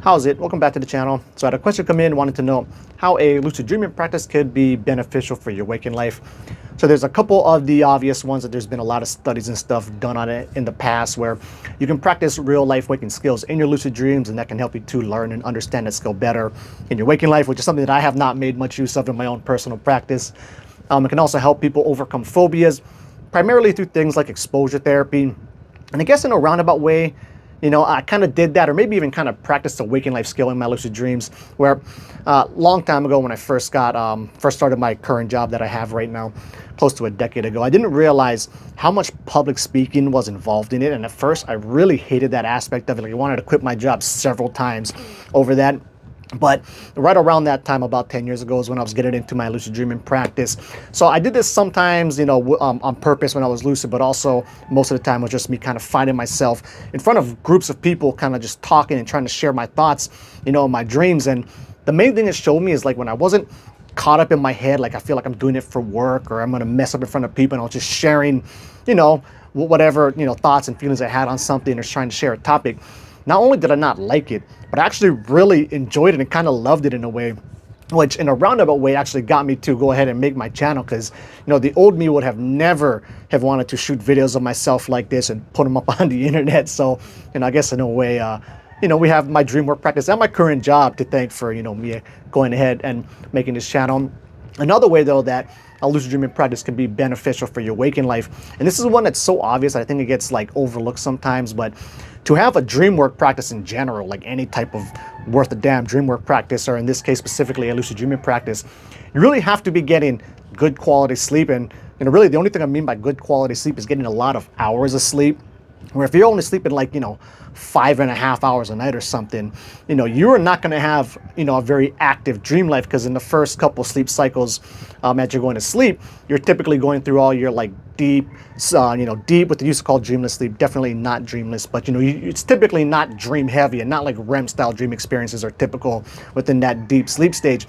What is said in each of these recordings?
How's it? Welcome back to the channel. So I had a question come in, wanted to know how a lucid dreaming practice could be beneficial for your waking life. So there's a couple of the obvious ones that there's been a lot of studies and stuff done on it in the past where you can practice real life waking skills in your lucid dreams, and that can help you to learn and understand that skill better in your waking life, which is something that I have not made much use of in my own personal practice. It can also help people overcome phobias, primarily through things like exposure therapy. And I guess in a roundabout way, I kind of did that, or maybe even kind of practiced a waking life skill in my lucid dreams, where long time ago when I first started my current job that I have right now, close to a decade ago, I didn't realize how much public speaking was involved in it. And at first I really hated that aspect of it. Like, I wanted to quit my job several times over that. But right around that time, about 10 years ago, is when I was getting into my lucid dreaming practice. So I did this sometimes, on purpose when I was lucid, but also most of the time was just me kind of finding myself in front of groups of people, kind of just talking and trying to share my thoughts, in my dreams. And the main thing it showed me is, like, when I wasn't caught up in my head, like I feel like I'm doing it for work or I'm going to mess up in front of people, and I was just sharing, whatever, thoughts and feelings I had on something, or trying to share a topic. Not only did I not like it, but I actually really enjoyed it and kind of loved it in a way, which in a roundabout way actually got me to go ahead and make my channel. Because the old me would have never have wanted to shoot videos of myself like this and put them up on the internet. So, I guess in a way, we have my dream work practice and my current job to thank for, me going ahead and making this channel. Another way, though, that a lucid dreaming practice can be beneficial for your waking life, and this is one that's so obvious, I think it gets overlooked sometimes, but to have a dream work practice in general, like any type of worth a damn dream work practice, or in this case specifically a lucid dreaming practice, you really have to be getting good quality sleep. And really the only thing I mean by good quality sleep is getting a lot of hours of sleep. Where if you're only sleeping 5.5 hours a night or something, you are not going to have, a very active dream life, because in the first couple sleep cycles, as you're going to sleep, you're typically going through all your deep, deep, what they used to call dreamless sleep. Definitely not dreamless, but it's typically not dream heavy, and not like REM style dream experiences are typical within that deep sleep stage.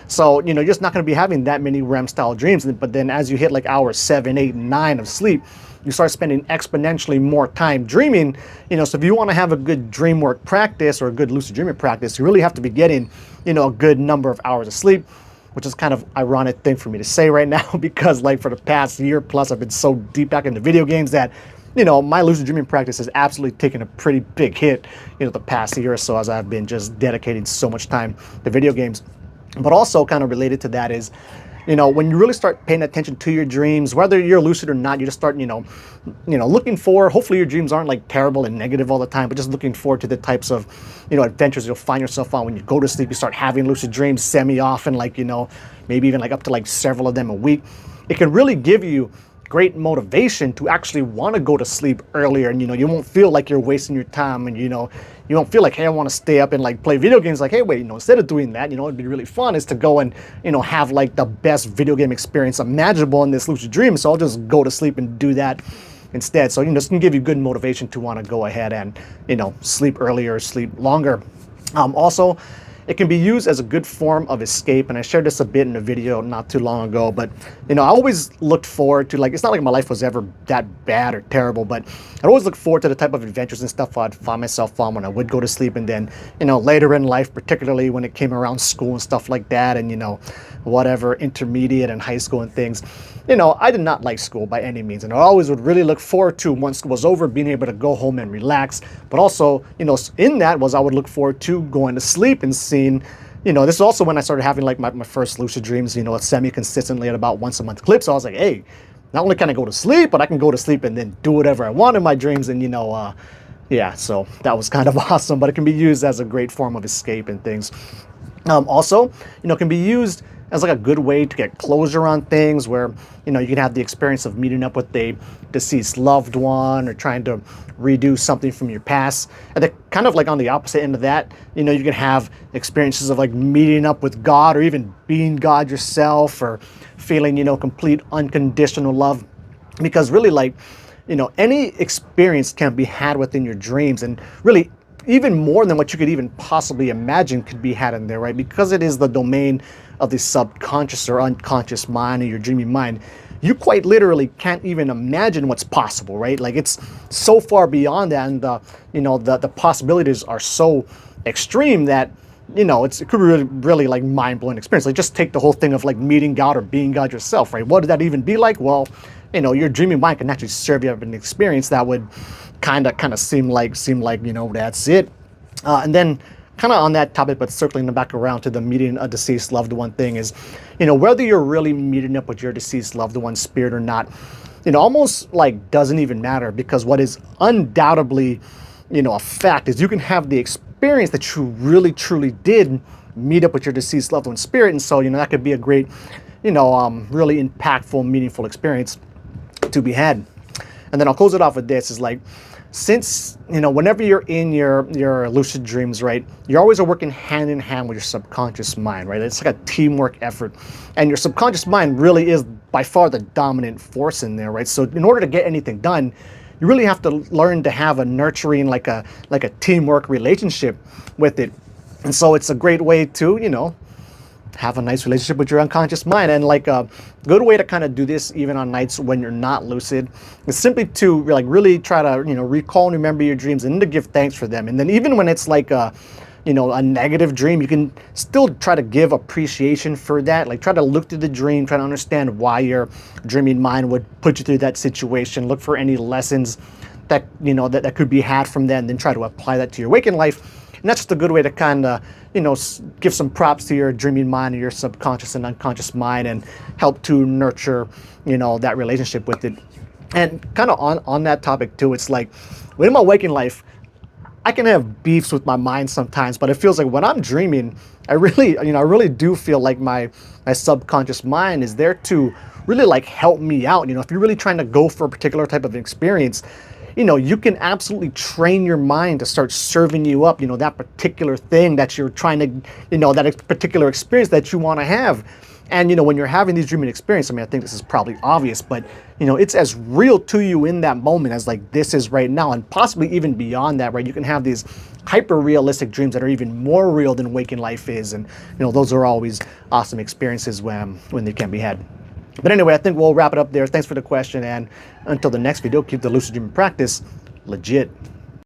So, you're just not going to be having that many REM style dreams. But then as you hit hours 7, 8, 9 of sleep, you start spending exponentially more time dreaming. So if you want to have a good dream work practice or a good lucid dreaming practice, you really have to be getting, a good number of hours of sleep, which is kind of ironic thing for me to say right now, because for the past year plus, I've been so deep back into video games that, my lucid dreaming practice has absolutely taken a pretty big hit, the past year or so, as I've been just dedicating so much time to video games. But also kind of related to that is, when you really start paying attention to your dreams, whether you're lucid or not, you just start, looking for, hopefully your dreams aren't terrible and negative all the time, but just looking forward to the types of, adventures you'll find yourself on when you go to sleep. You start having lucid dreams semi-often, maybe even up to several of them a week. It can really give you great motivation to actually want to go to sleep earlier, and you won't feel like you're wasting your time, and you don't feel like, hey, I want to stay up and play video games. Hey, wait, instead of doing that, it'd be really fun is to go and have the best video game experience imaginable in this lucid dream. So I'll just go to sleep and do that instead. So this can give you good motivation to want to go ahead and sleep earlier, sleep longer. Also, it can be used as a good form of escape, and I shared this a bit in a video not too long ago, but I always looked forward to, it's not like my life was ever that bad or terrible, but I'd always look forward to the type of adventures and stuff I'd find myself on when I would go to sleep. And then later in life, particularly when it came around school and stuff like that, and whatever, intermediate and high school and things, I did not like school by any means, and I always would really look forward to, once school was over, being able to go home and relax. But also, in that was, I would look forward to going to sleep and seeing, this is also when I started having my first lucid dreams, semi-consistently at about once a month clip. So I was like, hey, not only can I go to sleep, but I can go to sleep and then do whatever I want in my dreams. And yeah, so that was kind of awesome. But it can be used as a great form of escape and things. Also, it can be used as a good way to get closure on things, where you can have the experience of meeting up with a deceased loved one, or trying to redo something from your past. And then kind of on the opposite end of that, you can have experiences of meeting up with God, or even being God yourself, or feeling complete unconditional love. Because really any experience can be had within your dreams, and really even more than what you could even possibly imagine could be had in there, right? Because it is the domain of the subconscious or unconscious mind, or your dreaming mind. You quite literally can't even imagine what's possible, right? It's so far beyond that, and the possibilities are so extreme that, it could be really, really like mind-blowing experience. Like just take the whole thing of like meeting God or being God yourself, right? What would that even be like? Well, your dreaming mind can actually serve you up an experience that would kind of seem like, that's it. And then kind of on that topic, but circling back around to the meeting a deceased loved one thing is, whether you're really meeting up with your deceased loved one's spirit or not, almost like doesn't even matter, because what is undoubtedly, a fact is you can have the experience that you really truly did meet up with your deceased loved one's spirit. And so, that could be a great, really impactful, meaningful experience to be had. And then I'll close it off with this is like, since, whenever you're in your lucid dreams, right, you're always working hand in hand with your subconscious mind, right? It's like a teamwork effort. And your subconscious mind really is by far the dominant force in there, right? So in order to get anything done, you really have to learn to have a nurturing, like a teamwork relationship with it. And so it's a great way to, have a nice relationship with your unconscious mind. And like a good way to kind of do this even on nights when you're not lucid is simply to like really try to recall and remember your dreams and to give thanks for them. And then even when it's like a negative dream, you can still try to give appreciation for that. Like try to look through the dream, try to understand why your dreaming mind would put you through that situation, look for any lessons that that could be had from that, and then try to apply that to your waking life. And that's just a good way to kind of, give some props to your dreaming mind and your subconscious and unconscious mind and help to nurture, that relationship with it. And kind of on that topic too, it's like within my waking life, I can have beefs with my mind sometimes, but it feels like when I'm dreaming, I really do feel like my subconscious mind is there to really like help me out. If you're really trying to go for a particular type of experience, you can absolutely train your mind to start serving you up, that particular thing that you're trying to, that particular experience that you want to have. And, when you're having these dreaming experiences, I mean, I think this is probably obvious, but, it's as real to you in that moment as like this is right now, and possibly even beyond that, right? You can have these hyper realistic dreams that are even more real than waking life is. And, those are always awesome experiences when they can be had. But anyway, I think we'll wrap it up there. Thanks for the question. And until the next video, keep the lucid dreaming practice legit.